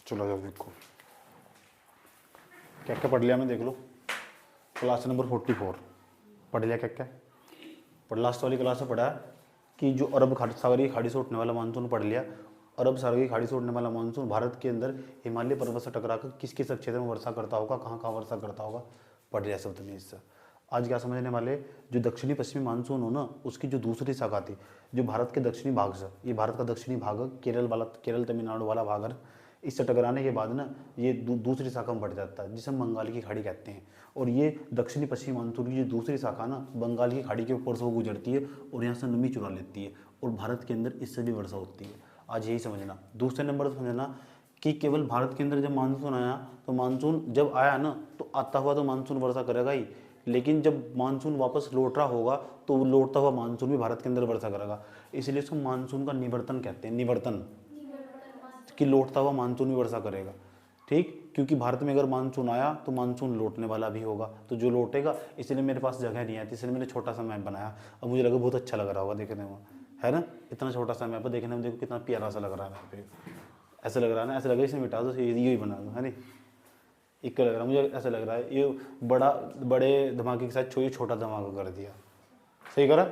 चलो जाओ देखो क्या क्या पढ़ लिया मैं, देख लो। क्लास नंबर 44 पढ़ लिया क्या क्या। पर लास्ट वाली क्लास में पढ़ा कि जो सागर की खाड़ी से उठने वाला मानसून पढ़ लिया। अरब सागर की खाड़ी से उठने वाला मानसून भारत के अंदर हिमालय पर्वत से टकराकर किस किस क्षेत्र में वर्षा करता होगा, कहाँ कहाँ वर्षा करता होगा, पढ़ लिया सब तुमने इससे। आज क्या समझने वाले, जो दक्षिणी पश्चिमी मानसून हो ना, उसकी जो दूसरी शाखा थी, जो भारत के दक्षिणी भाग से, ये भारत का दक्षिणी भाग है, केरल तमिलनाडु वाला भाग है, इससे टकराने के बाद ना ये दूसरी शाखा में बढ़ जाता है, जिसे हम बंगाल की खाड़ी कहते हैं। और ये दक्षिणी पश्चिमी मानसून की जो दूसरी शाखा ना बंगाल की खाड़ी के ऊपर से वो गुजरती है और यहाँ से नमी चुरा लेती है और भारत के अंदर इससे भी वर्षा होती है। आज यही समझना। दूसरे नंबर पर समझना कि केवल भारत के अंदर जब मानसून आया, तो मानसून जब आया ना तो आता हुआ तो मानसून वर्षा करेगा ही, लेकिन जब मानसून वापस लौट रहा होगा तो लौटता हुआ मानसून भी भारत के अंदर वर्षा करेगा। इसलिए इसको मानसून का निवर्तन कहते हैं, निवर्तन, कि लौटता हुआ मानसून भी वर्षा करेगा। ठीक, क्योंकि भारत में अगर मानसून आया तो मानसून लौटने वाला भी होगा, तो जो लौटेगा, इसलिए मेरे पास जगह नहीं आई थी, इसलिए मैंने छोटा सा मैप बनाया। अब मुझे लगा बहुत अच्छा लग रहा होगा देखने में, है ना। इतना छोटा सा मैप देखने में, देखो कितना प्यारा सा लग रहा है मैप पे। ऐसा लग रहा है ना, ऐसा लग रहा है इसे मिटा दो, ये ही बना दो, है नहीं। एक लग रहा है मुझे, ऐसा लग रहा है ये बड़े धमाके के साथ छोटा धमाका कर दिया, सही करा।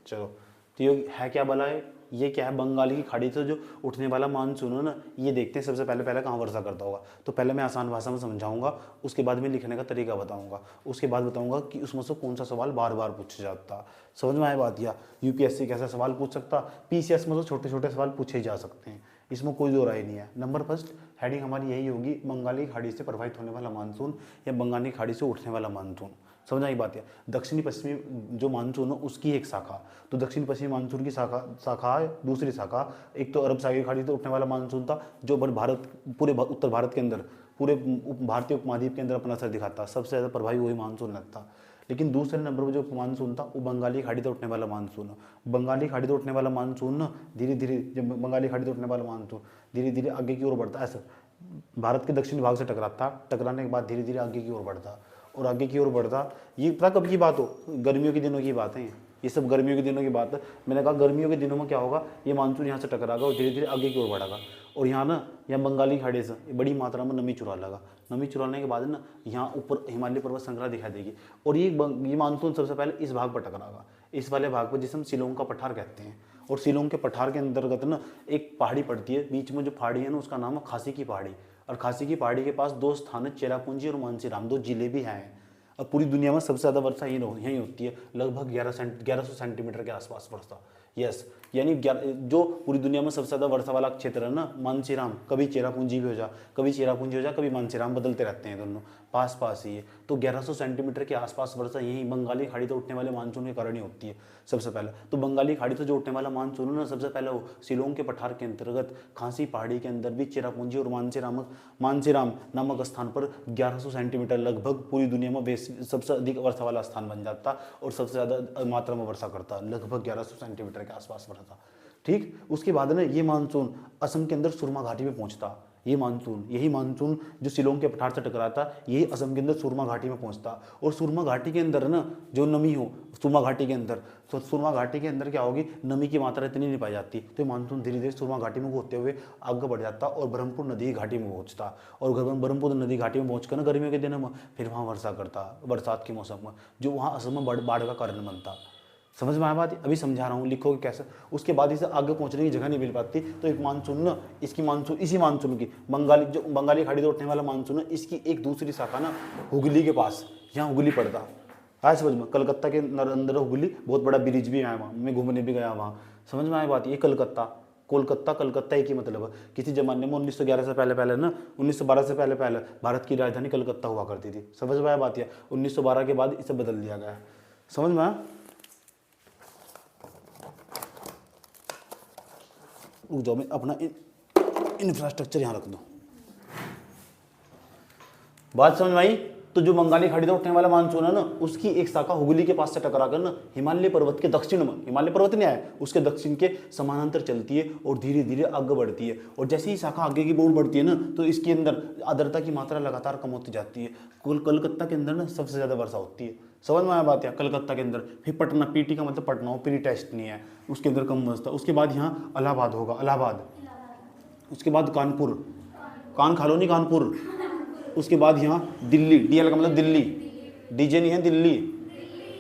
चलो, तो ये है क्या भला है, ये क्या है, बंगाल की खाड़ी से जो उठने वाला मानसून है ना, ये देखते हैं सबसे पहले कहाँ वर्षा करता होगा। तो पहले मैं आसान भाषा में समझाऊंगा, उसके बाद में लिखने का तरीका बताऊंगा, उसके बाद बताऊंगा कि उसमें से कौन सा सवाल बार बार पूछा जाता। समझ में आया बात, या यूपीएससी कैसा सवाल पूछ सकता, पीसीएस में तो छोटे छोटे सवाल पूछे जा सकते हैं, इसमें कोई दो राय नहीं है। नंबर फर्स्ट हेडिंग हमारी यही होगी, बंगाली खाड़ी से प्रभावित होने वाला मानसून या बंगाली खाड़ी से उठने वाला मानसून। समझ आई बात है। दक्षिणी पश्चिमी जो मानसून है उसकी एक शाखा, तो दक्षिण पश्चिमी मानसून की शाखा है। दूसरी शाखा, एक तो अरब सागर की खाड़ी से उठने वाला मानसून था, जो भारत पूरे उत्तर भारत के अंदर, पूरे भारतीय उपमहाद्वीप के अंदर अपना असर दिखाता, सबसे ज़्यादा प्रभावी वही मानसून लगता। लेकिन दूसरे नंबर पर जो मानसून था वो बंगाली खाड़ी से उठने वाला मानसून है। बंगाली खाड़ी से उठने वाला मानसून ना धीरे धीरे, जब बंगाली खाड़ी से उठने वाला मानसून धीरे धीरे आगे की ओर बढ़ता, ऐसा भारत के दक्षिणी भाग से टकराता, टकराने के बाद धीरे धीरे आगे की ओर बढ़ता और आगे की ओर बढ़ता। ये पता कब की बात हो, गर्मियों के दिनों की बात है, ये सब गर्मियों के दिनों की बात है। मैंने कहा गर्मियों के दिनों में क्या होगा, ये मानसून यहाँ से टकरागा और धीरे धीरे आगे की ओर बढ़ेगा और यहाँ ना, यहाँ बंगाली खाड़ी से बड़ी मात्रा में नमी चुरा लगा। नमी चुराने के बाद ना यहाँ ऊपर हिमालय पर्वत श्रृंखला दिखाई देगी और ये मानसून सबसे पहले इस भाग पर टकरागा, इस वाले भाग पर, जिसे हम शिलोंग का पठार कहते हैं। और शिलोंग के पठार के अंतर्गत ना एक पहाड़ी पड़ती है, बीच में जो पहाड़ी है ना उसका नाम है खासी की पहाड़ी। और खासी की पहाड़ी के पास दो स्थान है, चेरापूंजी और मानसीराम, दो जिले भी हैं। और पूरी दुनिया में सबसे ज़्यादा वर्षा यहीं होती है, लगभग 1100 सेंटीमीटर के आसपास वर्षा। यस, यानी जो पूरी दुनिया में सबसे ज़्यादा वर्षा वाला क्षेत्र है ना, मानसीराम, कभी चेरापूंजी भी हो जा, कभी चेरापूंजी हो जा, कभी मानसीराम, बदलते रहते हैं दोनों, पास पास ही है। तो 1100 सेंटीमीटर के आसपास वर्षा यहीं बंगाली खाड़ी से उठने वाले मानसून के कारण ही होती है सबसे पहले। तो बंगाली खाड़ी से जो उठने वाला मानसून है ना, सबसे पहले वो शिलोंग के पठार के अंतर्गत खासी पहाड़ी के अंदर भी चेरापूंजी और मानसीराम नामक स्थान पर 1100 सेंटीमीटर, लगभग पूरी दुनिया में सबसे अधिक वर्षा वाला स्थान बन जाता और सबसे ज़्यादा मात्रा में वर्षा करता, लगभग 1100 सेंटीमीटर के आसपास वर्षा। ठीक, उसके बाद ना ये मानसून असम के अंदर सुरमा घाटी में पहुंचता। यही मानसून जो शिलोंग के पठार से टकराता, यही असम के अंदर सुरमा घाटी में पहुंचता। और सुरमा घाटी के अंदर ना जो नमी हो, सुरमा घाटी के अंदर, तो सुरमा घाटी के अंदर क्या होगी, नमी की मात्रा इतनी नहीं पाई जाती, तो मानसून धीरे धीरे सुरमा घाटी में होते हुए आगे बढ़ जाता और ब्रह्मपुर नदी घाटी में पहुंचता। और ब्रह्मपुर नदी घाटी में पहुंचकर ना गर्मियों के दिनों में फिर वहाँ वर्षा करता, बरसात के मौसम में, जो वहाँ असम में बाढ़ का कारण बनता। समझ में आया बात, अभी समझा रहा हूँ, लिखोगे कैसे। उसके बाद इसे आगे पहुंचने की जगह नहीं मिल पाती, तो एक मानसून ना, इसी मानसून की बंगाली खाड़ी से उठने वाला मानसून है, इसकी एक दूसरी शाखा ना हुगली के पास, यहाँ हुगली पड़ता है समझ में, कलकत्ता के अंदर हुगली, बहुत बड़ा ब्रिज भी है वहाँ, मैं घूमने भी गया वहाँ। समझ में आया बात, ये कलकत्ता एक ही मतलब है। किसी जमाने में 1911 से पहले ना, 1912 से पहले भारत की राजधानी कलकत्ता हुआ करती थी। समझ में आया बात, 1912 के बाद इसे बदल दिया गया। समझ में आया, रुक जाओ, मैं अपना इंफ्रास्ट्रक्चर यहाँ रख दूँ। बात समझ में आई। तो जो बंगाली खाड़ी से उठने वाला मानसून है ना, उसकी एक शाखा हुगली के पास से टकराकर ना हिमालय पर्वत के दक्षिण में, हिमालय पर्वत नहीं आया, उसके दक्षिण के समानांतर चलती है और धीरे धीरे आगे बढ़ती है। और जैसे ही शाखा आगे की ओर बढ़ती है ना, तो इसके अंदर आर्द्रता की मात्रा लगातार कम होती जाती है। कलकत्ता के अंदर ना सबसे ज़्यादा वर्षा होती है। समझ में आया बात, या कलकत्ता के अंदर। फिर पटना, पीटी का मतलब पटना हो, प्री टेस्ट नहीं है, उसके अंदर कम वर्षा। उसके बाद यहाँ इलाहाबाद होगा, इलाहाबाद। उसके बाद कानपुर, कान कॉलोनी कानपुर, उसके बाद यहाँ दिल्ली, डीएल का मतलब दिल्ली, डीजे नहीं है दिल्ली,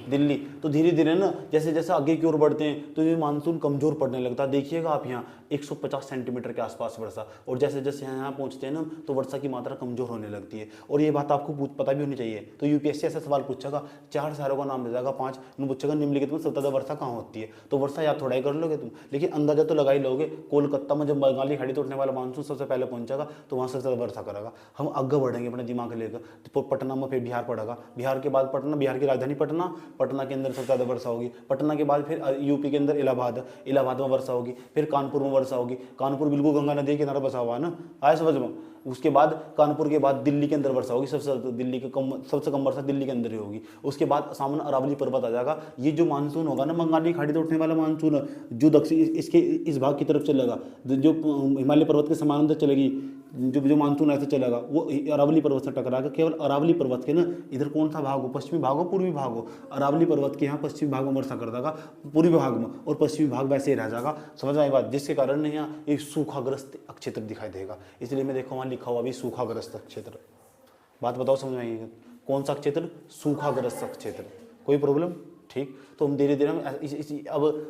दिल्ली। तो धीरे धीरे ना जैसे जैसे आगे की ओर बढ़ते हैं तो ये मानसून कमजोर पड़ने लगता है। देखिएगा आप यहाँ 150 सेंटीमीटर के आसपास वर्षा, और जैसे जैसे यहाँ पहुँचते हैं ना तो वर्षा की मात्रा कमजोर होने लगती है। और ये बात आपको पता भी होनी चाहिए। तो यूपीएससी ऐसा सवाल पूछेगा, 4 शहरों का नाम दे देगा, 5 पूछेगा निम्नलिखित में सबसे ज्यादा वर्षा कहाँ होती है। तो वर्षा याद थोड़ा ही कर लोगे तुम, लेकिन अंदाजा तो लगा ही लोगे। कोलकाता में जब बंगाली खाड़ी तोड़ने वाला मानसून सबसे पहले पहुंचेगा तो वहाँ सबसे ज्यादा वर्षा करेगा। हम आगे बढ़ेंगे अपने दिमाग लेकर, तो पटना में फिर बिहार पड़ेगा, बिहार के बाद पटना, बिहार की राजधानी पटना, पटना के अंदर सबसे ज्यादा वर्षा होगी। पटना के बाद फिर यूपी के अंदर इलाहाबाद, इलाहाबाद में वर्षा होगी। फिर कानपुर में वर्षा होगी, कानपुर बिल्कुल गंगा नदी के किनारे बसा हुआ है ना, आया समझ में। उसके बाद कानपुर के बाद दिल्ली के अंदर वर्षा होगी, दिल्ली के सबसे कम वर्षा दिल्ली के अंदर ही होगी। उसके बाद सामने अरावली पर्वत आ जाएगा। ये जो मानसून होगा ना, बंगाली खाड़ी से उठने वाला मानसून, जो दक्षिण इसके इस भाग की तरफ चलेगा, जो हिमालय पर्वत के समानांतर चलेगी, जो मानसून ऐसे चलेगा वो अरावली पर्वत से टकराएगा। केवल अरावली पर्वत के ना इधर कौन सा भाग हो, पश्चिमी भाग हो पूर्वी भाग हो, अरावली पर्वत के यहाँ पश्चिमी भाग में वर्षा कर देगा, पूर्वी भाग में, और पश्चिमी भाग वैसे ही रह जाएगा। समझ आई बात, जिसके कारण यहाँ एक सूखाग्रस्त क्षेत्र दिखाई देगा। इसलिए मैं देखो वहाँ लिखा हुआ भी सूखाग्रस्त क्षेत्र। बात बताओ समझ में आएगी, कौन सा क्षेत्र, सूखाग्रस्त क्षेत्र। कोई प्रॉब्लम, ठीक। तो हम धीरे धीरे अब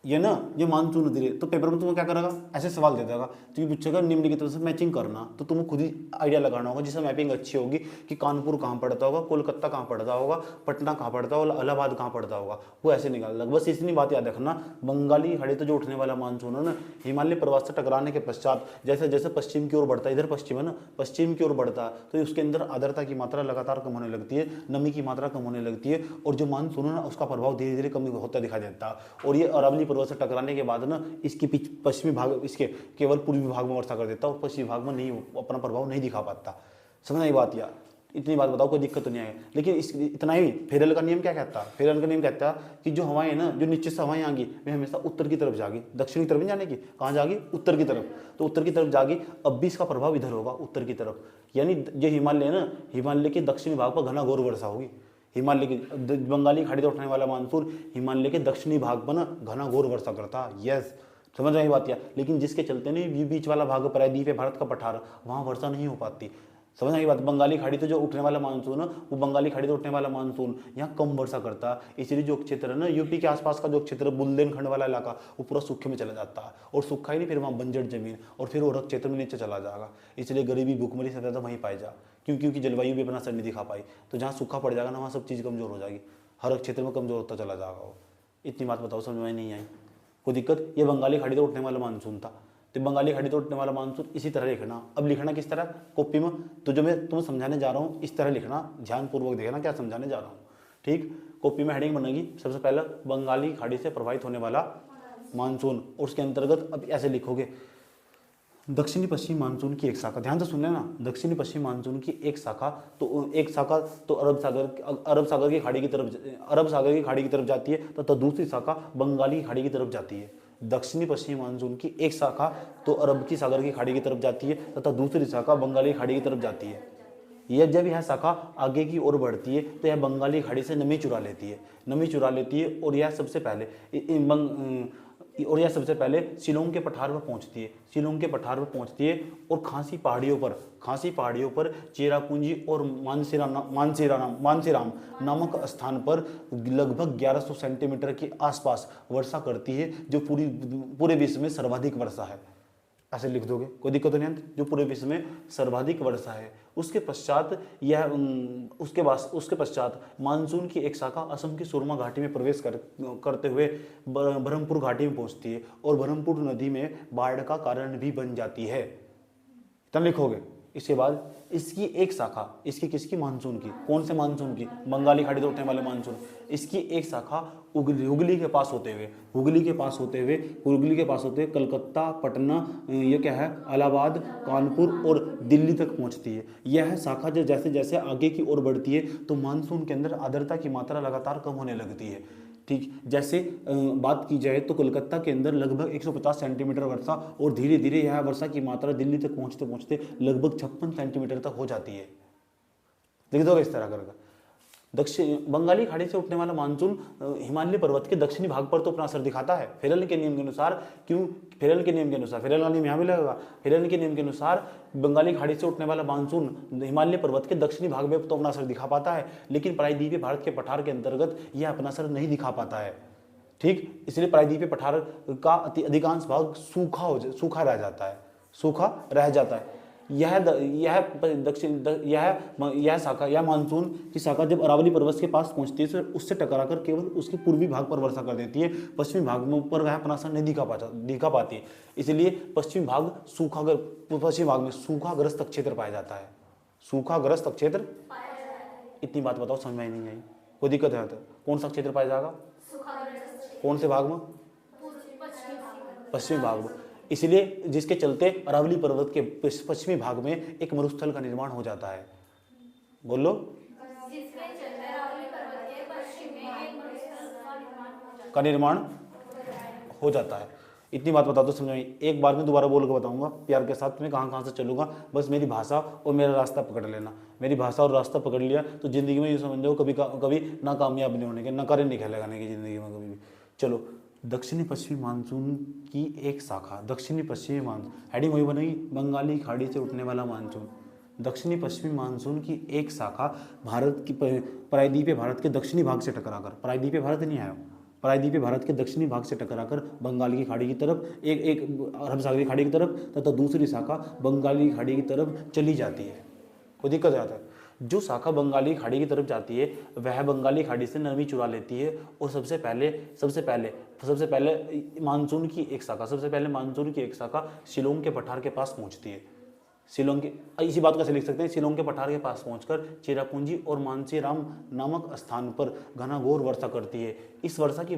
ये ना ये मानसून धीरे, तो पेपर में तुम्हें क्या करेगा, ऐसे सवाल दे देगा, तो ये पूछेगा निम्नलिखित से मैचिंग करना। तो तुम्हें खुद ही आइडिया लगाना होगा जिससे मैपिंग अच्छी होगी कि कानपुर कहाँ पड़ता होगा, कोलकाता कहाँ पड़ता होगा, पटना कहाँ पड़ता होगा, इलाहाबाद कहाँ पड़ता होगा, वो ऐसे निकाल देगा। बस इतनी बात याद रखना, बंगाली खाड़ी तो जो उठने वाला मानसून है ना, हिमालय पर्वत से टकराने के पश्चात जैसे जैसे पश्चिम की ओर बढ़ता है, इधर पश्चिम है ना, पश्चिम की ओर बढ़ता है तो उसके अंदर आर्द्रता की मात्रा लगातार कम होने लगती है, नमी की मात्रा कम होने लगती है, और जो मानसून है ना उसका प्रभाव धीरे धीरे कम होता दिखाई देता है। और ये अरावली पर्वत से टकराने के बाद ना इसके पश्चिमी भाग, इसके केवल पूर्वी भाग में वर्षा कर देता है और पश्चिमी भाग में नहीं, अपना प्रभाव नहीं दिखा पाता। समझ आई बात यार, इतनी बात बताओ, कोई दिक्कत तो नहीं आएगी। लेकिन इतना ही, फेरल का नियम क्या कहता है, फेरल का नियम कहता है कि जो हवाएं ना, जो नीचे से हवाएं आएंगी वे हमेशा उत्तर की तरफ जाएगी, दक्षिण की तरफ नहीं जाने की, कहाँ जाएगी, उत्तर की तरफ। तो उत्तर की तरफ जाएगी, अब भी इसका प्रभाव इधर होगा, उत्तर की तरफ। यानी जो हिमालय है ना, हिमालय के दक्षिणी भाग पर घना घोर वर्षा होगी। हिमालय की बंगाली खाड़ी से उठने वाला मानसून हिमालय के दक्षिणी भाग पर ना घना घोर वर्षा करता है। यस, समझ रही बात। या लेकिन जिसके चलते नहीं बीच वाला भाग प्रायद्वीप है, भारत का पठार, वहाँ वर्षा नहीं हो पाती। समझ आई बात। बंगाली खाड़ी तो जो उठने वाला मानसून है, वो बंगाली खाड़ी से उठने वाला मानसून यहाँ कम वर्षा करता है। इसलिए जो क्षेत्र है ना, यूपी के आसपास का जो क्षेत्र, बुंदेलखंड वाला इलाका, वो पूरा सूखे में चला जाता है। और सूखा ही नहीं, फिर वहाँ बंजर जमीन और फिर वो क्षेत्र में नीचे चला जाएगा। इसलिए गरीबी भूखमरी सबसे ज़्यादा वहीं पाई जा, क्योंकि जलवायु भी अपना असर नहीं दिखा पाई। तो जहाँ सूखा पड़ जाएगा ना, वहाँ सब चीज़ कमजोर हो जाएगी, हर क्षेत्र में कमजोर होता चला जाएगा वो। इतनी बात बताओ, समझ में नहीं आई कोई दिक्कत। ये बंगाली खाड़ी से उठने वाला मानसून था। तो बंगाली खाड़ी से उठने वाला मानसून इसी तरह लिखना। अब लिखना किस तरह, कॉपी में, तो जो मैं तुम्हें समझाने जा रहा हूँ इस तरह लिखना, ध्यानपूर्वक देखना क्या समझाने जा रहा हूँ, ठीक। कॉपी में हेडिंग बनेगी सबसे पहले बंगाली खाड़ी से प्रभावित होने वाला मानसून, और उसके अंतर्गत अब ऐसे लिखोगे दक्षिणी पश्चिम मानसून की एक शाखा। ध्यान से सुन लेना, दक्षिणी पश्चिम मानसून की एक शाखा, तो एक शाखा तो अरब सागर की खाड़ी की तरफ जाती है, तथा दूसरी शाखा बंगाली खाड़ी की तरफ जाती है। दक्षिणी पश्चिमी मानसून की एक शाखा तो अरब की सागर की खाड़ी की तरफ जाती है, तथा दूसरी शाखा बंगाली खाड़ी की तरफ जाती है। यह जब यह शाखा आगे की ओर बढ़ती है तो यह बंगाली खाड़ी से नमी चुरा लेती है, और यह सबसे पहले शिलोंग के पठार पर पहुंचती है, और खासी पहाड़ियों पर चेरापूंजी और मानसीराम नामक स्थान पर लगभग 1100 सेंटीमीटर के आसपास वर्षा करती है, जो पूरे विश्व में सर्वाधिक वर्षा है। ऐसे लिख दोगे, कोई दिक्कत नहीं है। जो पूरे विश्व में सर्वाधिक वर्षा है। उसके पश्चात मानसून की एक शाखा असम की सुरमा घाटी में प्रवेश करते हुए ब्रह्मपुर घाटी में पहुंचती है, और ब्रह्मपुर नदी में बाढ़ का कारण भी बन जाती है। इतना लिखोगे। इसके बाद इसकी एक शाखा, इसकी किसकी, मानसून की, कौन से मानसून की, बंगाली खाड़ी से उठने वाले मानसून। इसकी एक शाखा हुगली के पास होते हुए कलकत्ता, पटना, ये क्या है, इलाहाबाद, कानपुर और दिल्ली तक पहुंचती है। यह शाखा जो जैसे जैसे आगे की ओर बढ़ती है तो मानसून के अंदर आर्द्रता की मात्रा लगातार कम होने लगती है, ठीक। जैसे बात की जाए तो कोलकाता के अंदर लगभग 150 सेंटीमीटर वर्षा, और धीरे धीरे यह वर्षा की मात्रा दिल्ली तक पहुंचते पहुंचते लगभग 56 सेंटीमीटर तक हो जाती है। देख दोगे इस तरह करके। दक्षिण बंगाली खाड़ी से उठने वाला मानसून हिमालय पर्वत के दक्षिणी भाग पर तो अपना असर दिखाता है फेरल के नियम के अनुसार। क्यों? फेरल के नियम के अनुसार, फेरल का नियम यहाँ भी लगेगा। फेरल के नियम के अनुसार बंगाली खाड़ी से उठने वाला मानसून हिमालय पर्वत के दक्षिणी भाग में तो अपना असर दिखा पाता है, लेकिन प्रायद्वीपीय भारत के पठार के अंतर्गत यह अपना असर नहीं दिखा पाता है। ठीक, इसलिए प्रायद्वीपीय पठार का अधिकांश भाग सूखा रह जाता है, सूखा रह जाता है। यह शाखा, यह मानसून की शाखा जब अरावली पर्वत के पास पहुंचती है तो उससे टकराकर केवल उसके पूर्वी भाग पर वर्षा कर देती है, पश्चिमी भाग में पर वह अपना असर नहीं दिखा पाती है। इसलिए पश्चिमी भाग में सूखाग्रस्त क्षेत्र पाया जाता है, सूखाग्रस्त क्षेत्र। इतनी बात बताओ, समझ में नहीं आई? कोई दिक्कत है? कौन सा क्षेत्र पाया जाएगा? कौन से भाग में? पश्चिमी भाग में। इसलिए जिसके चलते अरावली पर्वत के पश्चिमी भाग में एक मरुस्थल का निर्माण हो जाता है। बोलो। का निर्माण हो जाता है। इतनी बात बता दो, समझ में? एक बार में दोबारा बोल के बताऊंगा प्यार के साथ। मैं कहाँ से चलूंगा, बस मेरी भाषा और मेरा रास्ता पकड़ लेना। मेरी भाषा और रास्ता पकड़ लिया तो जिंदगी में ये समझ जाओ कभी ना कामयाब नहीं होने के, ना करे नहीं खेलेगाने की जिंदगी में कभी भी। चलो, दक्षिणी पश्चिमी मानसून की एक शाखा, दक्षिणी पश्चिमी मानसून, हेडिंग वही बनेगी, बंगाली खाड़ी से उठने वाला मानसून। दक्षिणी पश्चिमी मानसून की एक शाखा भारत की प्रायद्वीपीय भारत के दक्षिणी भाग से टकराकर, प्रायद्वीपीय भारत नहीं आया, प्रायद्वीपीय भारत के दक्षिणी भाग से टकराकर बंगाल की खाड़ी की तरफ, एक अरब सागर की खाड़ी की तरफ तथा दूसरी शाखा बंगाली खाड़ी की तरफ चली जाती है। कोई दिक्कत आता है? जो शाखा बंगाली खाड़ी की तरफ जाती है वह बंगाली खाड़ी से नमी चुरा लेती है और सबसे पहले मानसून की एक शाखा शिलोंग के पठार के पास पहुंचती है। शिलोंग के, इसी बात का से लिख सकते हैं, शिलोंग के पठार के पास पहुंचकर चेरापूंजी और मानसीराम नामक स्थान पर घनाघोर वर्षा करती है। इस वर्षा की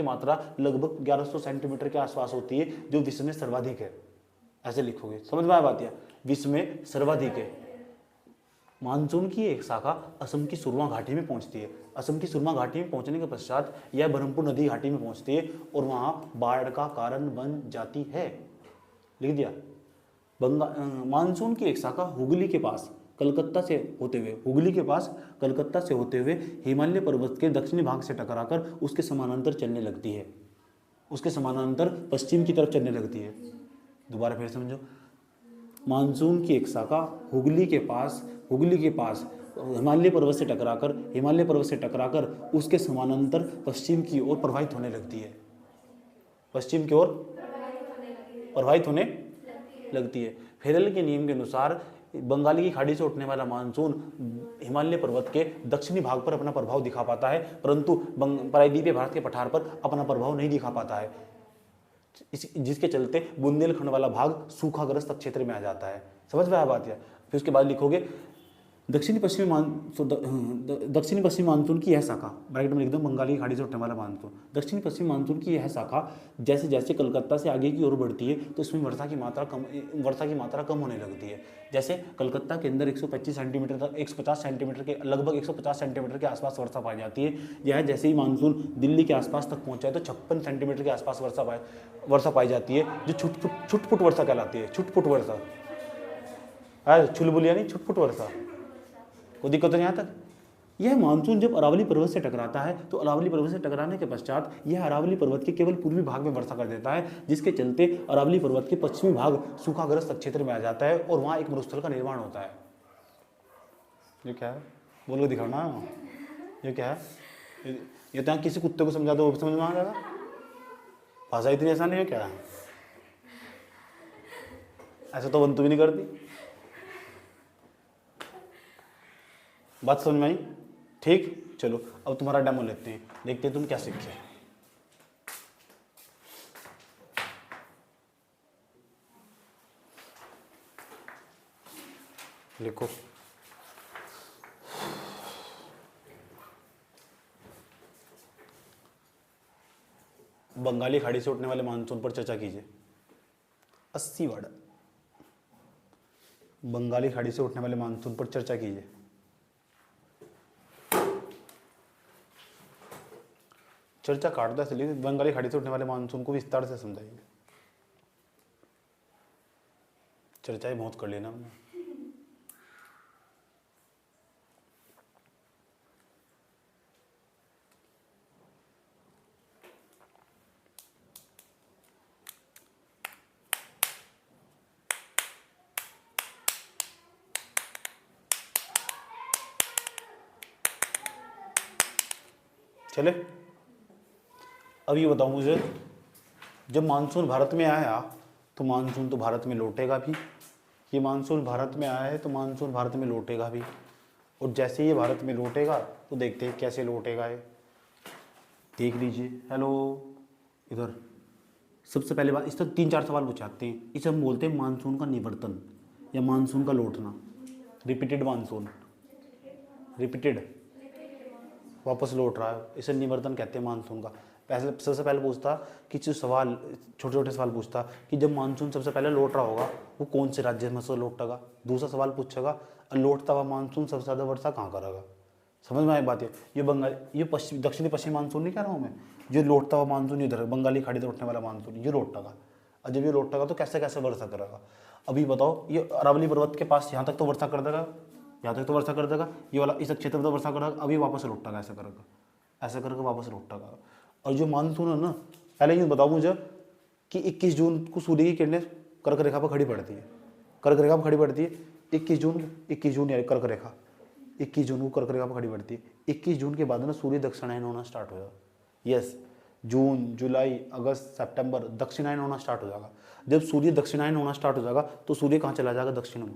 मात्रा लगभग 1100 सेंटीमीटर के आसपास होती है, जो विश्व में सर्वाधिक है। ऐसे लिखोगे, समझ में आया बात? विश्व में सर्वाधिक है। मानसून की एक शाखा असम की सुरमा घाटी में पहुंचती है। असम की सुरमा घाटी में पहुंचने के पश्चात यह ब्रह्मपुत्र नदी घाटी में पहुंचती है और वहां बाढ़ का कारण बन जाती है। लिख दिया। मानसून की एक शाखा हुगली के पास कलकत्ता से होते हुए हिमालय पर्वत के दक्षिणी भाग से टकराकर उसके समानांतर चलने लगती है, उसके समानांतर पश्चिम की तरफ चलने लगती है। दोबारा फिर समझो, मानसून की एक शाखा हुगली के पास हिमालय पर्वत से टकराकर उसके समानांतर पश्चिम की ओर प्रवाहित होने लगती है, पश्चिम की ओर प्रवाहित होने लगती है। फेरल के नियम के अनुसार बंगाली की खाड़ी से उठने वाला मानसून हिमालय पर्वत के दक्षिणी भाग पर अपना प्रभाव दिखा पाता है, परंतु प्रायद्वीपीय भारत के पठार पर अपना प्रभाव नहीं दिखा पाता है, जिसके चलते बुंदेलखंड वाला भाग सूखाग्रस्त क्षेत्र में आ जाता है। समझ में आया बात? फिर उसके बाद लिखोगे दक्षिणी पश्चिमी मानसून की यह शाखा, ब्रैकेट में लिख दो, बंगाली खाड़ी से उठने वाला मानसून। दक्षिणी पश्चिमी मानसून की यह शाखा जैसे जैसे कलकत्ता से आगे की ओर बढ़ती है तो इसमें वर्षा की मात्रा कम होने लगती है। जैसे कलकत्ता के अंदर 150 सेंटीमीटर के लगभग 150 सेंटीमीटर के आसपास वर्षा पाई जाती है। यह जैसे ही मानसून दिल्ली के आसपास तक पहुंचा है तो 56 सेंटीमीटर के आसपास वर्षा पाई जाती है, जो छुटपुट वर्षा कहलाती है। छुटपुट वर्षा, चुलबुलिया नहीं, छुटपुट वर्षा। कोई दिक्कत नहीं यहाँ तक? यह मानसून जब अरावली पर्वत से टकराता है तो अरावली पर्वत से टकराने के पश्चात यह अरावली पर्वत के केवल पूर्वी भाग में वर्षा कर देता है, जिसके चलते अरावली पर्वत के पश्चिमी भाग सूखाग्रस्त क्षेत्र में आ जाता है और वहां एक मरुस्थल का निर्माण होता है। ये क्या है? बोलो, दिखाना। ये क्या है? ये तो किसी कुत्ते को समझा दो, समझ में आ जाएगा। भाषा इतनी आसान है क्या? ऐसा तो बंतु भी नहीं करती। बात समझ में आई? ठीक, चलो अब तुम्हारा डेमो लेते हैं, देखते हैं तुम क्या सीखे। लिखो, बंगाली खाड़ी से उठने वाले मानसून पर चर्चा कीजिए। 80 वर्ड। बंगाली खाड़ी से उठने वाले मानसून पर चर्चा कीजिए। चर्चा काटता इसलिए बंगाली खाड़ी से उठने वाले मानसून को विस्तार से समझाइए। चर्चाएं बहुत कर लेना हमने। चले। अब ये बताओ मुझे, जब मानसून भारत में आया तो मानसून तो भारत में लौटेगा भी। ये मानसून भारत में आया है तो मानसून भारत में लौटेगा भी। और जैसे ये भारत में लौटेगा तो देखते हैं कैसे लौटेगा ये। देख लीजिए। हेलो, इधर सबसे पहले बात, इस तरह 3-4 सवाल पूछाते हैं। इसे हम बोलते हैं मानसून का निवर्तन या मानसून का लौटना। रिपीटेड मानसून, रिपीटेड वापस लौट रहा है, इसे निवर्तन कहते हैं मानसून का। पहले सबसे पहले पूछता कि जो सवाल, छोटे छोटे सवाल पूछता कि जब मानसून सबसे पहले लौट रहा होगा वो कौन से राज्य में से लौटेगा। दूसरा सवाल पूछेगा लौटता हुआ मानसून सबसे ज़्यादा वर्षा कहाँ करेगा। समझ में आई बात है। ये बंगाल, ये पश्चिम दक्षिणी पश्चिम मानसून नहीं कह रहा हूँ मैं, जो लौटता हुआ मानसून इधर बंगाली खाड़ी से उठने वाला मानसून ये लौटेगा। और जब ये लौटेगा तो कैसे कैसे वर्षा करेगा। अभी बताओ, ये अरावली पर्वत के पास यहाँ तक तो वर्षा कर देगा, यहाँ तक तो वर्षा कर देगा, ये वाला इस क्षेत्र में तो वर्षा करेगा, अभी वापस लौटेगा, ऐसा करेगा, ऐसा करके वापस लौटेगा। और जो मानसून है ना, पहले ये बताओ मुझे कि 21 जून को सूर्य की किरणें कर्क रेखा पर खड़ी पड़ती है। कर्क रेखा पर खड़ी पड़ती है 21 जून यानी कर्क रेखा 21 जून को कर्क रेखा पर खड़ी पड़ती है। 21 जून के बाद ना सूर्य दक्षिणायन होना स्टार्ट हो जाएगा। यस, जून, जुलाई, अगस्त, सितंबर दक्षिणायन होना स्टार्ट हो जाएगा। जब सूर्य दक्षिणायन होना स्टार्ट हो जाएगा तो सूर्य कहाँ चला जाएगा, दक्षिण में।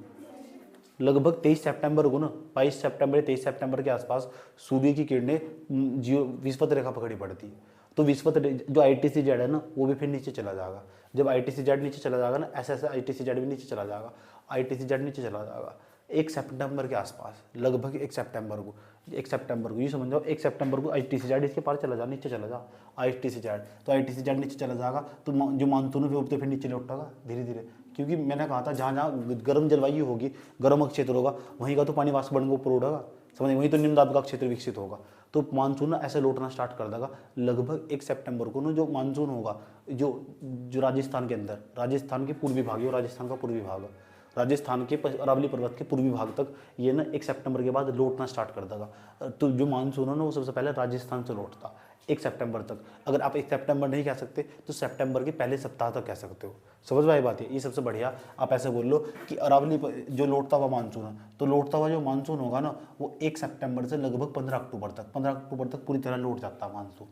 लगभग 23 सितंबर को ना, 22 सितंबर 23 सितंबर के आसपास सूर्य की किरणें जियो विषुवत रेखा पकड़ी पड़ती है। तो विषुवत जो ITC-Z है ना वो भी फिर नीचे चला जाएगा। जब ITC-Z नीचे चला जाएगा ना, ऐसे ऐसे ITC-Z भी नीचे चला जाएगा। ITC-Z नीचे चला जाएगा 1 सितंबर के आसपास, लगभग 1 सितंबर को ये समझ जाओ 1 सितंबर को ITC-Z इसके पार चला जा, नीचे चला जा ITC-Z। तो ITC-Z नीचे चला जाएगा तो जो मानसून है वो तो फिर नीचे लौटेगा धीरे धीरे। क्योंकि मैंने कहा था जहाँ जहाँ गर्म जलवायु होगी, गर्म क्षेत्र होगा, वहीं का तो पानी वाष्प बनकर ऊपर उड़ेगा, समझ, वहीं तो निम्न दाब का क्षेत्र विकसित होगा। तो मानसून ना ऐसे लौटना स्टार्ट कर देगा लगभग 1 सितंबर को ना। जो मानसून होगा जो राजस्थान के अंदर, राजस्थान के पूर्वी भाग, जो राजस्थान का पूर्वी भाग, राजस्थान के अरावली पर्वत के पूर्वी भाग तक ये ना 1 सितंबर के बाद लौटना स्टार्ट कर देगा। तो जो मानसून है ना वो सबसे पहले राजस्थान से लौटता 1 सितंबर तक। अगर आप 1 सितंबर नहीं कह सकते तो सितंबर के पहले सप्ताह तक कह सकते हो। समझ में आई बात है। ये सबसे बढ़िया आप ऐसे बोल लो कि अरावली जो लौटता हुआ मानसून है, तो लौटता हुआ जो मानसून होगा ना वो 1 सितंबर से लगभग 15 अक्टूबर तक पूरी तरह लौट जाता है मानसून।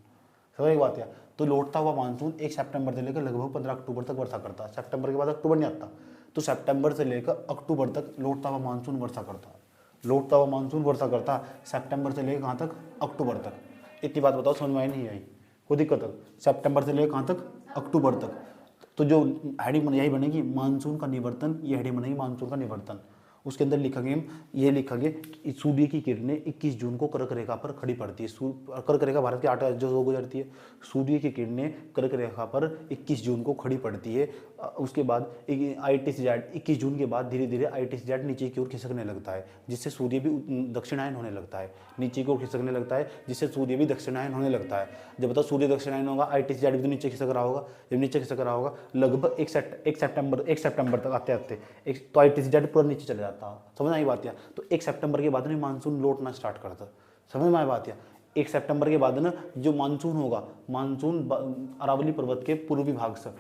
समझ एक बात है। तो लौटता हुआ मानसून 1 सितंबर से लेकर लगभग 15 अक्टूबर तक वर्षा करता है। सितंबर के बाद अक्टूबर नहीं आता, तो सितंबर से लेकर अक्टूबर तक लौटता हुआ मानसून वर्षा करता है। लौटता हुआ मानसून वर्षा करता है सितंबर से लेकर कहाँ तक, अक्टूबर तक। इतनी बात बताओ, समझ में नहीं आई, कोई दिक्कत है। सितंबर से लेकर कहाँ तक, अक्टूबर तक। तो जो हेडिंग यही बनेगी मानसून का निवर्तन, ये हेडिंग बनेगी मानसून का निवर्तन। उसके अंदर लिखेंगे हम, ये लिखेंगे कि सूर्य की किरणें 21 जून को कर्क रेखा पर खड़ी पड़ती है। कर्क रेखा भारत के 8 राज्यों से गुजरती है। सूर्य की किरणें कर्क रेखा पर 21 जून को खड़ी पड़ती है। उसके बाद ITC-Z 21 जून के बाद धीरे धीरे ITC-Z नीचे की ओर खिसकने लगता है, जिससे सूर्य भी दक्षिणायन होने लगता है। नीचे की ओर खिसकने लगता है जिससे सूर्य भी दक्षिणायन होने लगता है। जब बताओ सूर्य दक्षिणायन होगा ITC-Z भी तो नीचे खिसक रहा होगा। जब नीचे खिसक रहा होगा लगभग 1 सितंबर तक आते आते तो ITC-Z पूरा नीचे चले जाता है। समझ में आई बात है। तो 1 सितंबर के बाद में मानसून लौटना स्टार्ट करता। समझ में आई बात है। 1 सितंबर के बाद ना जो मानसून होगा, मानसून अरावली पर्वत के पूर्वी भाग से,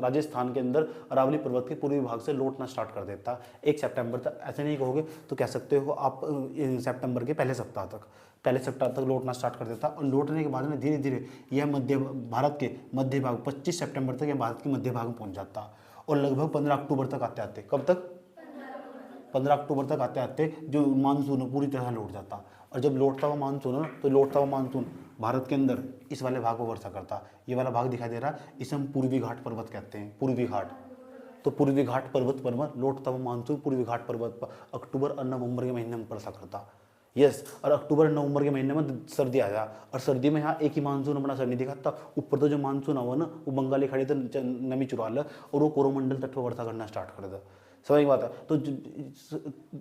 राजस्थान के अंदर अरावली पर्वत के पूर्वी भाग से लौटना स्टार्ट कर देता 1 सितंबर तक। ऐसे नहीं कहोगे तो कह सकते हो आप सितंबर के पहले सप्ताह तक लौटना स्टार्ट कर देता। और लौटने के बाद में धीरे धीरे यह भारत के मध्य भाग 25 सितंबर तक यह भारत के मध्य भाग में पहुंच जाता और लगभग 15 अक्टूबर तक आते आते, कब तक, 15 अक्टूबर तक आते आते जो मानसून पूरी तरह लौट जाता। और जब लौटता हुआ मानसून है तो लौटता हुआ मानसून भारत के अंदर इस वाले भाग को वर्षा करता। ये वाला भाग दिखाई दे रहा है, इसे हम पूर्वी घाट पर्वत कहते हैं, पूर्वी घाट। तो पूर्वी घाट पर्वत पर लौटता हुआ मानसून पूर्वी घाट पर्वत पर अक्टूबर और नवंबर के महीने में वर्षा करता। यस, और अक्टूबर नवंबर के महीने में सर्दी आ जा, और सर्दी में यहाँ एक ही मानसून अपना सर नहीं दिखाता। ऊपर तो जो मानसून हुआ ना वो बंगाली खाड़ी तो नमी चुरा ले और वो कोरोमंडल तट पर वर्षा करना स्टार्ट कर दे। समझ बात है। तो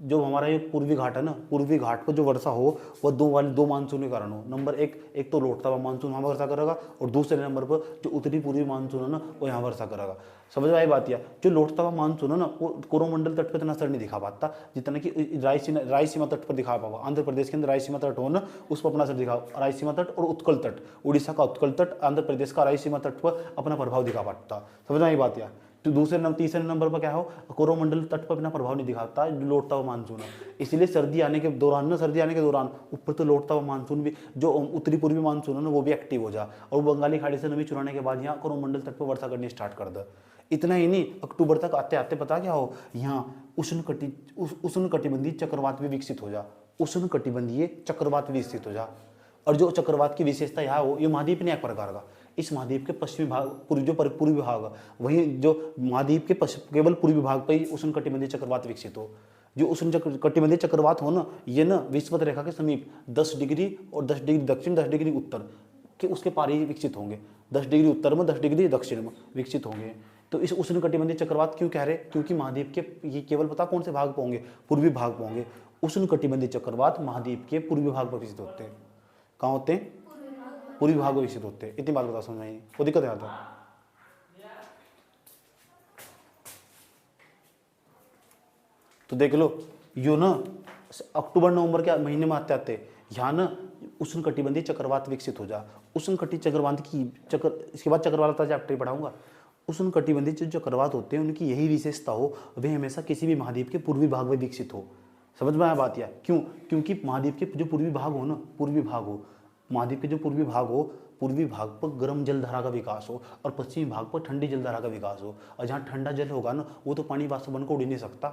जो हमारा ये पूर्वी घाट है ना, पूर्वी घाट पर जो वर्षा हो वह दो मानसून के कारण हो। नंबर एक तो लौटता हुआ मानसून वहाँ वर्षा करेगा, और दूसरे नंबर पर जो उत्तरी पूर्वी मानसून है ना वो यहाँ वर्षा करेगा। समझ में आई बात। या जो लौटता हुआ मानसून है ना वो कोरोमंडल तट पर इतना असर नहीं दिखा पाता जितना कि रायसीमा तट पर दिखा पाओ। आंध्र प्रदेश के अंदर रायसीमा तट हो ना उस पर अपना असर दिखा, रायसीमा तट और उत्कल तट, उड़ीसा का उत्कल तट, आंध्र प्रदेश का रायसीमा तट पर अपना प्रभाव दिखा पाता। समझ में आई बात। या तो तीसरे नंबर पर क्या हो, कोरोमंडल तट पर अपना प्रभाव नहीं दिखाता, लौटता हुआ मानसून है। इसलिए सर्दी आने के दौरान ऊपर तो लौटता हुआ मानसून भी, जो उत्तरी पूर्वी मानसून है ना, वो भी एक्टिव हो जा, और वो बंगाली खाड़ी से नमी चुराने के बाद यहाँ कोरोमंडल तट पर वर्षा करनी स्टार्ट कर दे। इतना ही नहीं, अक्टूबर तक आते आते पता क्या हो, यहाँ उष्ण कटिबंधीय चक्रवात भी विकसित हो जा, उष्ण कटिबंधीय चक्रवात विकसित हो जा। और जो चक्रवात की विशेषता यहाँ हो, ये महाद्वीप नहीं एक प्रकार का, इस महाद्वीप के पश्चिमी भाग, पूर्वी भाग, वहीं जो महाद्वीप के केवल पूर्वी भाग पर ही उष्ण कटिबंधीय चक्रवात विकसित हो। जो उष्ण कटिबंधीय चक्रवात हो ना, ये ना विषुवत रेखा के समीप 10 डिग्री और 10 डिग्री दक्षिण, 10 डिग्री उत्तर के उसके पार ही विकसित होंगे। 10 डिग्री उत्तर में, 10 डिग्री दक्षिण में विकसित होंगे। तो इस उष्ण कटिबंधीय चक्रवात क्यों कह रहे, क्योंकि महाद्वीप के ये केवल पता कौन से भाग पर होंगे, पूर्वी भाग पर होंगे। उष्ण कटिबंधीय चक्रवात महाद्वीप के पूर्वी भाग पर विकसित होते हैं। कहाँ होते हैं? पूर्वी भाग में विकसित होते हैं। इतनी बात बता समझ में, कोई दिक्कत आता है? तो देख लो, यो ना अक्टूबर नवंबर के महीने में आते आते यहाँ ना उष्ण कटिबंधीय चक्रवात विकसित हो जा। उष्ण कटि चक्रवात की इसके बाद चक्रवात का चैप्टर पढ़ाऊंगा। उष्ण कटिबंधीय जो चक्रवात होते हैं उनकी यही विशेषता हो, वे हमेशा किसी भी महाद्वीप के पूर्वी भाग में विकसित हो। समझ में आया बात? या क्यों? क्योंकि महाद्वीप के जो पूर्वी भाग हो ना, महाद्वीप के जो पूर्वी भाग पर गर्म जलधारा का विकास हो और पश्चिमी भाग पर ठंडी जलधारा का विकास हो। और जहाँ ठंडा जल होगा ना, वो तो पानी वाष्प बनकर उड़ ही नहीं सकता।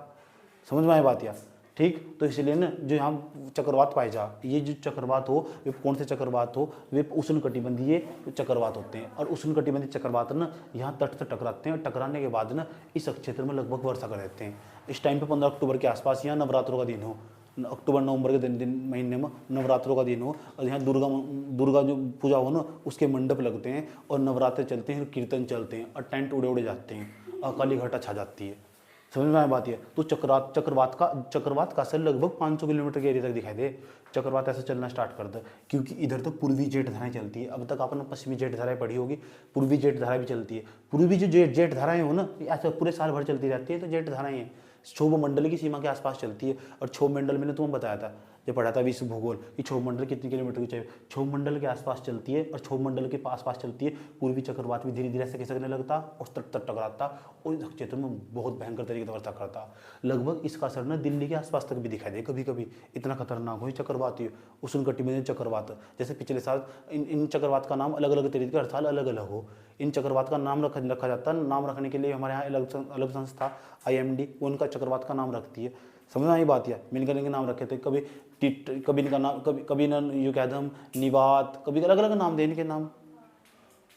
समझ में आया बात? या ठीक। तो इसलिए ना जो यहाँ चक्रवात पाए जा, ये जो चक्रवात हो, वे कौन से चक्रवात हो, वे उष्ण कटिबंधीय चक्रवात होते हैं। और उष्ण कटिबंधीय चक्रवात ना यहाँ तट से टकराते हैं, और टकराने के बाद ना इस क्षेत्र में लगभग वर्षा कर देते हैं। इस टाइम पे 15 अक्टूबर के आसपास यहाँ नवरात्रों का दिन हो, अक्टूबर नवंबर के दिन महीने में नवरात्रों का दिन हो, और यहाँ दुर्गा जो पूजा हो ना, उसके मंडप लगते हैं और नवरात्र चलते हैं, कीर्तन चलते हैं और टेंट उड़े जाते हैं, अकाली घटा छा जाती है। समझ में आया बात? है तो चक्रवात का असर लगभग 500 किलोमीटर के एरिया तक दिखाई दे। चक्रवात ऐसे चलना स्टार्ट कर दे, क्योंकि इधर तो पूर्वी जेठ धाराएं चलती है। अब तक आपने पश्चिमी जेठ धाराएं पढ़ी होगी, पूर्वी जेठ धारा भी चलती है। पूर्वी जो जेठ धाराएं हो ना, ऐसे पूरे साल भर चलती रहती है। तो जेठ धाराएं हैं, क्षोभ मंडल की सीमा के आसपास चलती है। और क्षोभ मंडल मैंने तुम्हें बताया था जब पढ़ा था विश्व भूगोल, कि क्षोभ मंडल कितने किलोमीटर की चाहिए। क्षोभ मंडल के आसपास चलती है, और क्षोभ मंडल के आसपास चलती है पूर्वी चक्रवात भी धीरे धीरे ऐसे खिसकने लगता और तट टकराता और इस क्षेत्र में बहुत भयंकर तरीके से वर्षा करता। लगभग इसका असर न दिल्ली के आसपास तक भी दिखाई दे कभी कभी। इतना खतरनाक हो चक्रवात, ये उष्ण कटिबंधीय चक्रवात। जैसे पिछले साल इन चक्रवात का नाम अलग अलग तरीके, हर साल अलग अलग हो। इन चक्रवात का नाम रखा जाता है। नाम रखने के लिए हमारे यहाँ अलग संस्था IMD उनका चक्रवात का नाम रखती है। समझ में आई बात? या मिलकर इनके नाम रखे थे, कभी इनका नाम, कभी ना यूँ कहते हम निवात, कभी अलग अलग नाम दे इनके नाम,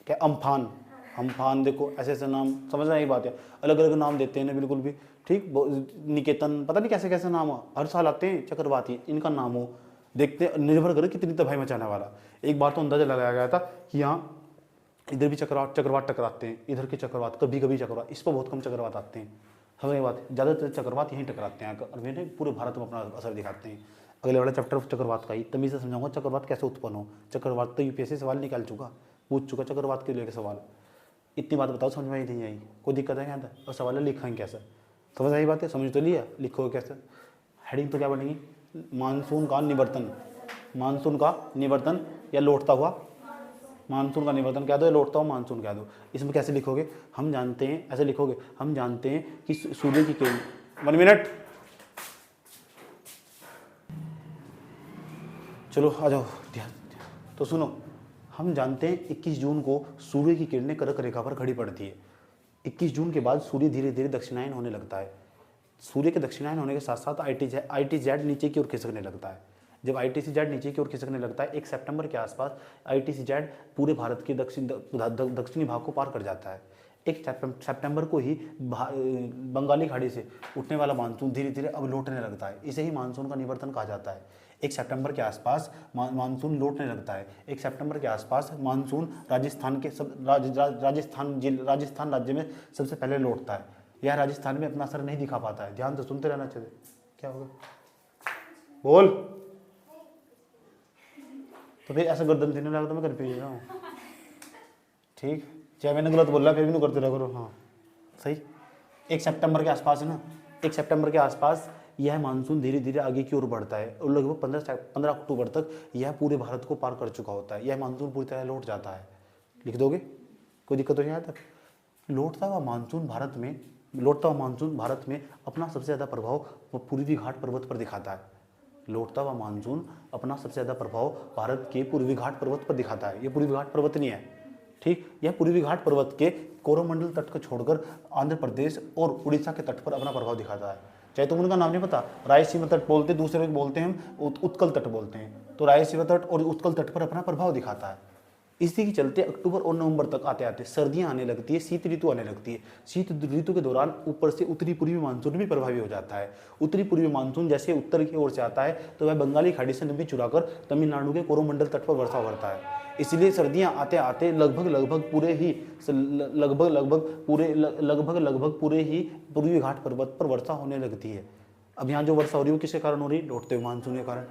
क्या अम्फान देखो ऐसे ऐसे नाम। समझ में आई बात? है अलग अलग नाम देते हैं ना, बिल्कुल भी ठीक। निकेतन, पता नहीं कैसे कैसे नाम हर साल आते हैं चक्रवाती, इनका नाम हो। देखते निर्भर करे कितनी तबाही मचाने वाला। एक बार तो अंदाजा लगाया गया था कि यहाँ इधर भी चक्रवात टकराते हैं, इधर के चक्रवात कभी कभी चक्रवात, इस पर बहुत कम चक्रवात आते हैं। समझ में बात? ज़्यादातर चक्रवात यहीं टकराते हैं और मैंने पूरे भारत में अपना असर दिखाते हैं। अगले वाला चैप्टर चक्रवात का ही तमीज़ से समझाऊंगा, चक्रवात कैसे उत्पन्न हो। चक्रवात तो UPSC सवाल निकाल चुका, पूछ चुका चक्रवात के लेकर सवाल। इतनी बात बताओ, समझ में आई नहीं आई? कोई दिक्कत है क्या? और सवाल है लिखेंगे कैसे? समझ आई बात है? समझ तो लिया, लिखोगे कैसे? हेडिंग तो क्या बनेगी? मानसून का निवर्तन या लौटता हुआ मानसून का निवर्तन कह दो, लौटता हुआ मानसून कह दो। इसमें कैसे लिखोगे? हम जानते हैं, ऐसे लिखोगे, हम जानते हैं कि सूर्य की किरण, 1 मिनट, चलो आ जाओ ध्यान। तो सुनो, हम जानते हैं 21 जून को सूर्य की किरणें कर्क रेखा पर खड़ी पड़ती है। 21 जून के बाद सूर्य धीरे धीरे दक्षिणायन होने लगता है। सूर्य के दक्षिणायन होने के साथ साथ ITZ नीचे की ओर खिसकने लगता है। जब ITZ नीचे की ओर खिसकने लगता है 1 सितंबर के आसपास ITZ पूरे भारत के दक्षिणी भाग को पार कर जाता है। 1 सितंबर को ही बंगाली खाड़ी से उठने वाला मानसून धीरे धीरे अब लौटने लगता है। इसे ही मानसून का निवर्तन कहा जाता है। 1 सितंबर के आसपास मानसून लौटने लगता है। 1 सितंबर के आसपास मानसून राजस्थान राज्य में सबसे पहले लौटता है। यह राजस्थान में अपना असर नहीं दिखा पाता है। ध्यान से सुनते रहना चाहिए। क्या होगा? बोल। तो फिर ऐसा गर्दन देने लगा तो मैं कन्फ्यूज हो रहा हूँ। ठीक, चाहे मैंने गलत बोला फिर भी नहीं करते रह करो। हाँ सही। 1 सितंबर के आसपास है ना, 1 सितंबर के आसपास यह मानसून धीरे धीरे आगे की ओर बढ़ता है और लगभग 15 अक्टूबर तक यह पूरे भारत को पार कर चुका होता है। यह मानसून पूरी तरह लौट जाता है। लिख दोगे? कोई दिक्कत तो नहीं आता? लौटता हुआ मानसून भारत में अपना सबसे ज़्यादा प्रभाव पूर्वी घाट पर्वत पर दिखाता है। लौटता हुआ मानसून अपना सबसे ज़्यादा प्रभाव भारत के पूर्वी घाट पर्वत पर दिखाता है। ये पूर्वी घाट पर्वत नहीं है, ठीक। यह पूर्वी घाट पर्वत के कोरोमंडल तट को छोड़कर आंध्र प्रदेश और उड़ीसा के तट पर अपना प्रभाव दिखाता है। चाहे तुम उनका नाम नहीं पता, रायलसीमा तट बोलते, दूसरे बोलते हैं हम उत्कल तट बोलते हैं, तो रायलसीमा तट और उत्कल तट पर अपना प्रभाव दिखाता है। इसी के चलते अक्टूबर और नवंबर तक आते आते सर्दियां आने लगती है, शीत ऋतु आने लगती है। शीत ऋतु के दौरान ऊपर से उत्तरी पूर्वी मानसून भी प्रभावी हो जाता है। उत्तरी पूर्वी मानसून जैसे उत्तर की ओर से आता है तो वह बंगाली खाड़ी से नमी चुराकर तमिलनाडु के कोरोमंडल तट पर वर्षा करता है। इसलिए सर्दियां आते आते लगभग पूरे ही पूर्वी घाट पर्वत पर वर्षा होने लगती है। अब यहाँ जो वर्षा हो रही है वो किसके कारण हो रही है? लौटते हुए मानसून के कारण।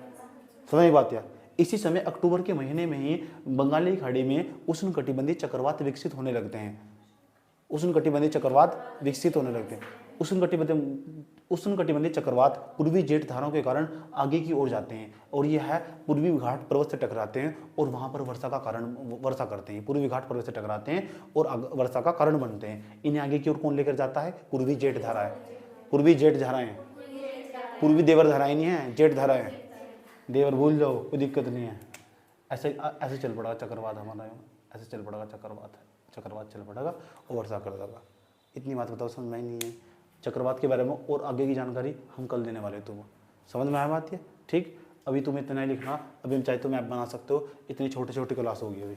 समझ में बात? या इसी समय अक्टूबर के महीने में ही बंगाली खाड़ी में उष्णकटिबंधीय चक्रवात विकसित होने लगते हैं। उष्णकटिबंधीय चक्रवात पूर्वी जेट धाराओं के कारण आगे की ओर जाते हैं और यह पूर्वी घाट पर्वत से टकराते हैं और वहां पर वर्षा करते हैं। पूर्वी घाट पर्वत से टकराते हैं और वर्षा का कारण बनते हैं। इन्हें आगे की ओर कौन लेकर जाता है? पूर्वी जेट धारा है। पूर्वी जेट धाराएं, पूर्वी देवर धाराएं नहीं है, जेट धाराएं। देवर भूल जाओ, कोई दिक्कत नहीं है। ऐसे चल पड़ेगा चक्रवात हमारा, ऐसे चल पड़ेगा चक्रवात चल पड़ेगा और वर्षा कर देगा। इतनी बात बताओ, समझ में नहीं है? चक्रवात के बारे में और आगे की जानकारी हम कल देने वाले तुम। समझ में आया बात ये? ठीक। अभी तुम्हें इतना ही लिखना, अभी हम चाहे तो मैप बना सकते हो, इतनी छोटी क्लास होगी अभी।